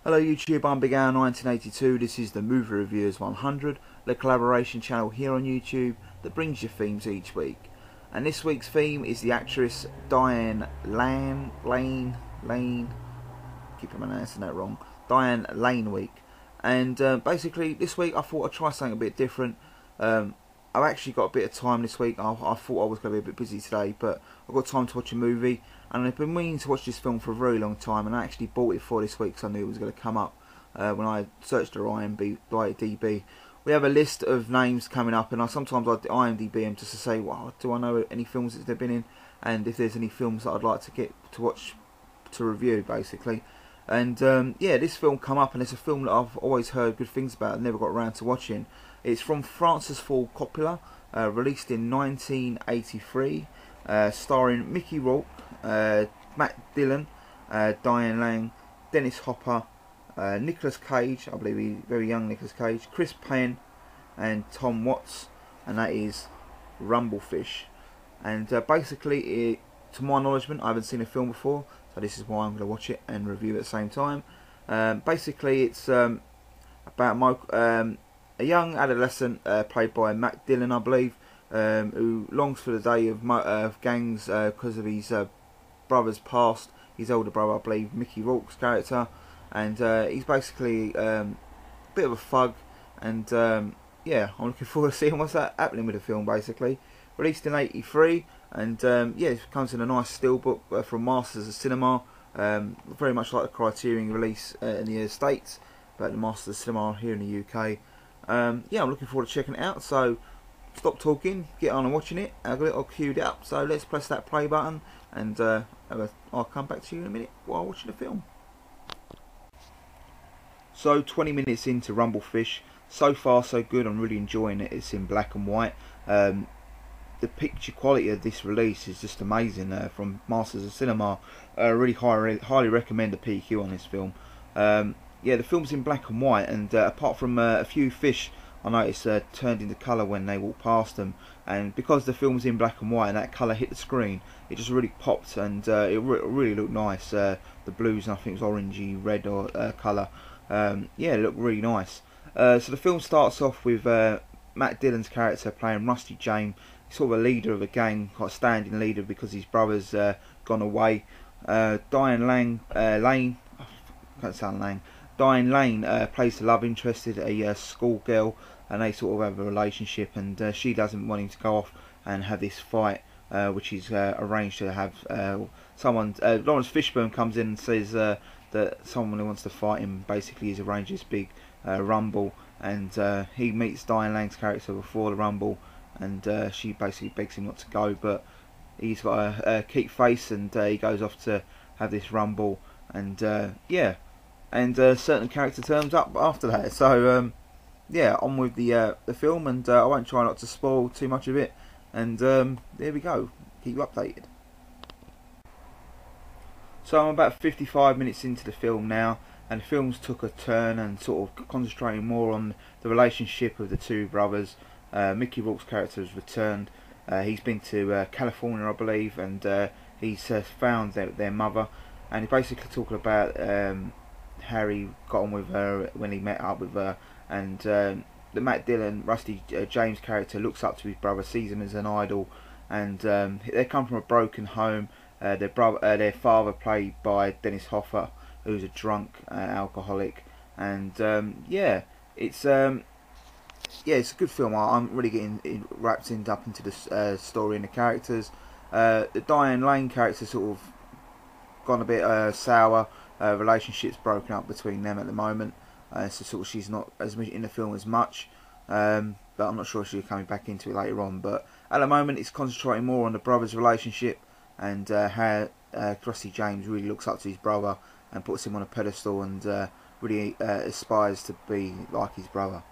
Hello YouTube, I'm Big Al 1982. This is the Movie Reviewers 100, the collaboration channel here on YouTube that brings you themes each week. And this week's theme is the actress Diane Lane. Keep pronouncing that wrong. Diane Lane week. And basically this week I thought I'd try something a bit different. I've actually got a bit of time this week. I thought I was going to be a bit busy today, but I've got time to watch a movie, and I've been meaning to watch this film for a very long time, and I actually bought it for this week because I knew it was going to come up when I searched the RAYDVD. We have a list of names coming up, and sometimes I IMDb them just to say, well, do I know any films that they've been in, and if there's any films that I'd like to get to watch to review, basically. And yeah, this film come up, and it's a film that I've always heard good things about and never got around to watching. It's from Francis Ford Coppola, released in 1983, starring Mickey Rourke, Matt Dillon, Diane Lane, Dennis Hopper, Nicolas Cage, I believe he's very young Nicolas Cage, Chris Penn, and Tom Watts, and that is Rumblefish. And basically, to my acknowledgement, I haven't seen a film before, so this is why I'm going to watch it and review it at the same time. Basically, it's about a young adolescent played by Matt Dillon, I believe, who longs for the day of gangs because of his brother's past. His older brother, I believe, Mickey Rourke's character, and he's basically a bit of a thug. And yeah, I'm looking forward to seeing what's happening with the film. Basically, released in '83, and yeah, it comes in a nice steelbook from Masters of Cinema, very much like the Criterion release in the States, but the Masters of Cinema here in the UK. Yeah, I'm looking forward to checking it out, so stop talking, get on and watching it. I've got it all queued up, so let's press that play button, and I'll come back to you in a minute while watching the film. So 20 minutes into Rumblefish, so far so good. I'm really enjoying it. It's in black and white. The picture quality of this release is just amazing from Masters of Cinema. Really highly recommend the PQ on this film. Yeah, the film's in black and white, and apart from a few fish I noticed turned into colour when they walked past them, and because the film's in black and white and that colour hit the screen, it just really popped, and it really looked nice. The blues, and I think it was orangey red or colour. Yeah, it looked really nice. So the film starts off with Matt Dillon's character playing Rusty James. He's sort of a leader of a gang, quite a standing leader because his brother's gone away. Diane Lane plays the love interest, a schoolgirl, and they sort of have a relationship, and she doesn't want him to go off and have this fight, which is arranged to have someone. Lawrence Fishburne comes in and says that someone who wants to fight him basically has arranged this big rumble, and he meets Diane Lane's character before the rumble, and she basically begs him not to go, but he's got a keep face, and he goes off to have this rumble, and yeah. And a certain character turns up after that. So yeah, on with the film, and I won't try not to spoil too much of it. And there we go. Keep you updated. So I'm about 55 minutes into the film now, and the film's took a turn and sort of concentrating more on the relationship of the two brothers. Mickey Rourke's character has returned. He's been to California, I believe, and he's found their mother, and he's basically talking about Harry got on with her when he met up with her, and the Matt Dillon, Rusty James character looks up to his brother, sees him as an idol, and they come from a broken home. Their father, played by Dennis Hopper, who's a drunk alcoholic, and yeah, it's a good film. I'm really getting wrapped up into the story and the characters. The Diane Lane character sort of gone a bit sour. Relationships broken up between them at the moment, so sort of she's not as much in the film as much, but I'm not sure if she's coming back into it later on. But at the moment it's concentrating more on the brothers' relationship, and how Rusty James really looks up to his brother and puts him on a pedestal, and really aspires to be like his brother.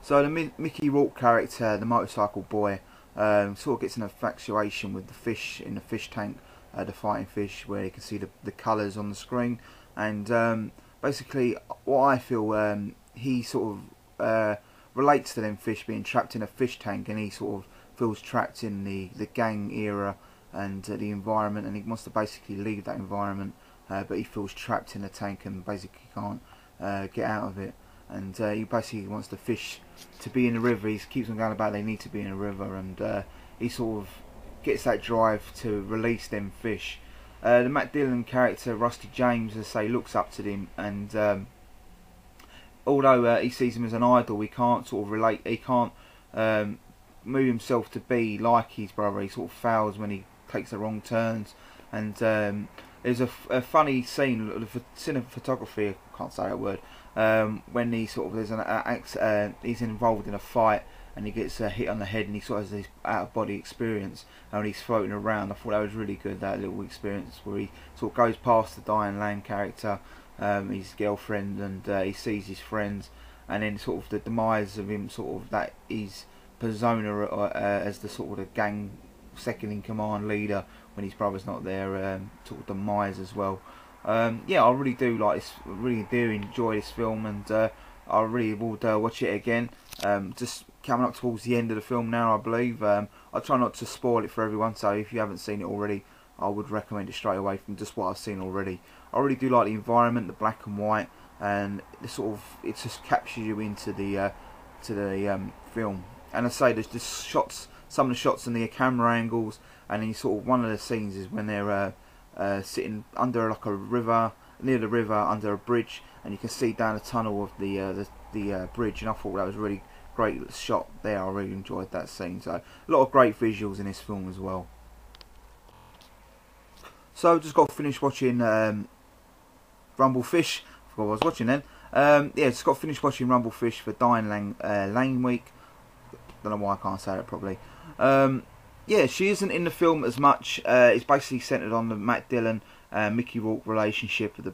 So the Mickey Rourke character, the motorcycle boy, sort of gets an infatuation with the fish in the fish tank, the fighting fish, where you can see the colours on the screen, and basically what I feel, he sort of relates to them fish being trapped in a fish tank, and he sort of feels trapped in the gang era and the environment, and he wants to basically leave that environment but he feels trapped in a tank and basically can't get out of it. And he basically wants the fish to be in the river. He keeps on going about they need to be in a river, and he sort of gets that drive to release them fish. The Matt Dillon character, Rusty James, as I say, looks up to him, and although he sees him as an idol, he can't sort of relate. He can't move himself to be like his brother. He sort of fails when he takes the wrong turns. And there's a funny scene, the cinematography, I can't say that word, when he sort of he's involved in a fight and he gets hit on the head, and he sort of has this out of body experience, and he's floating around. I thought that was really good, that little experience where he sort of goes past the Diane character, his girlfriend, and he sees his friends, and then sort of the demise of him, sort of that his persona as the sort of the gang second in command leader when his brother's not there, sort of demise as well. Yeah, I really do like this, really do enjoy this film, and I really would watch it again. Just coming up towards the end of the film now, I believe. I try not to spoil it for everyone, so if you haven't seen it already, I would recommend it straight away from just what I've seen already. I really do like the environment, the black and white, and the sort of, it just captures you into the film. And I say there's just shots, some of the shots and the camera angles, and then sort of one of the scenes is when they're sitting under like a river, near the river, under a bridge, and you can see down the tunnel of the bridge, and I thought that was a really great shot there. I really enjoyed that scene. So a lot of great visuals in this film as well. So just got to finish watching Rumblefish. I forgot what I was watching then. Yeah, just got to finish watching Rumblefish for Diane Lane week. Don't know why I can't say it properly. Yeah, she isn't in the film as much. It's basically centered on the Matt Dillon Mickey Rourke relationship with the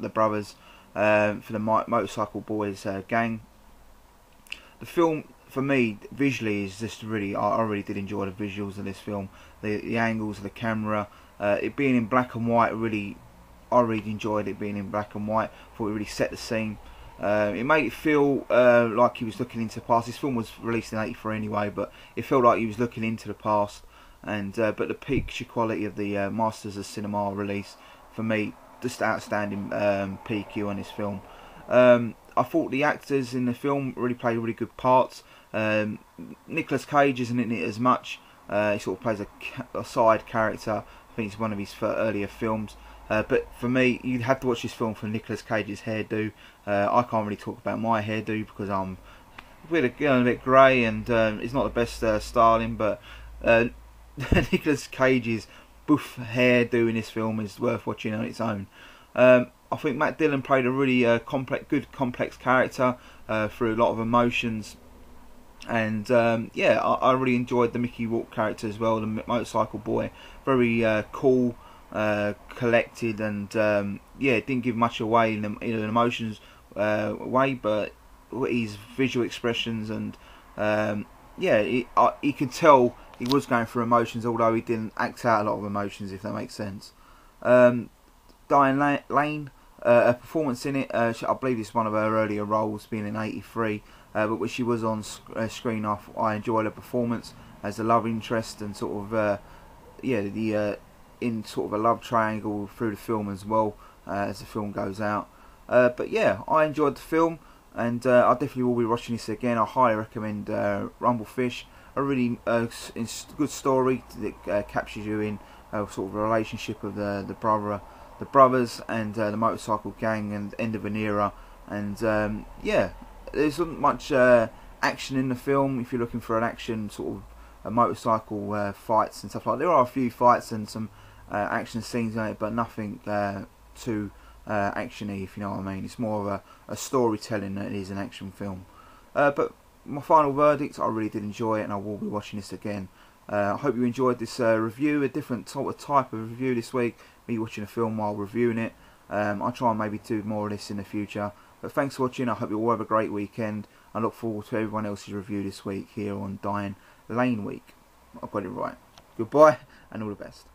brothers for the Motorcycle Boys gang. The film, for me, visually is just really, I really did enjoy the visuals of this film, the angles of the camera, it being in black and white. I really enjoyed it being in black and white. Thought it really set the scene. It made it feel like he was looking into the past. This film was released in '83 anyway, but it felt like he was looking into the past. And but the picture quality of the Masters of Cinema release, for me, just outstanding PQ on this film. I thought the actors in the film really played really good parts. Nicolas Cage isn't in it as much. He sort of plays a side character. I think it's one of his earlier films. But for me, you'd have to watch this film for Nicolas Cage's hairdo. I can't really talk about my hairdo because I'm a bit grey, and it's not the best styling. But Nicolas Cage's buff hairdo in this film is worth watching on its own. I think Matt Dillon played a really complex character through a lot of emotions. And yeah, I really enjoyed the Mickey Rourke character as well, the motorcycle boy. Very cool, collected, and yeah, didn't give much away in an emotions way, but his visual expressions and yeah, he could tell he was going through emotions, although he didn't act out a lot of emotions, if that makes sense. Diane Lane, a performance in it, I believe it's one of her earlier roles, being in '83, but when she was on screen, I enjoyed her performance as a love interest, and sort of yeah, in sort of a love triangle through the film as well, as the film goes out. But yeah, I enjoyed the film, and I definitely will be watching this again. I highly recommend Rumblefish. A really good story that captures you in sort of a relationship of the brothers and the motorcycle gang and end of an era. And yeah, there's not much action in the film. If you're looking for an action sort of motorcycle fights and stuff like that, there are a few fights and some action scenes in it, but nothing too actiony, if you know what I mean. It's more of a storytelling than it is an action film. But my final verdict, I really did enjoy it, and I will be watching this again. I hope you enjoyed this review, a different sort of type of review this week, me watching a film while reviewing it. I'll try and maybe do more of this in the future. But thanks for watching. I hope you all have a great weekend. I look forward to everyone else's review this week here on Diane Lane Week. I've got it right. Goodbye, and all the best.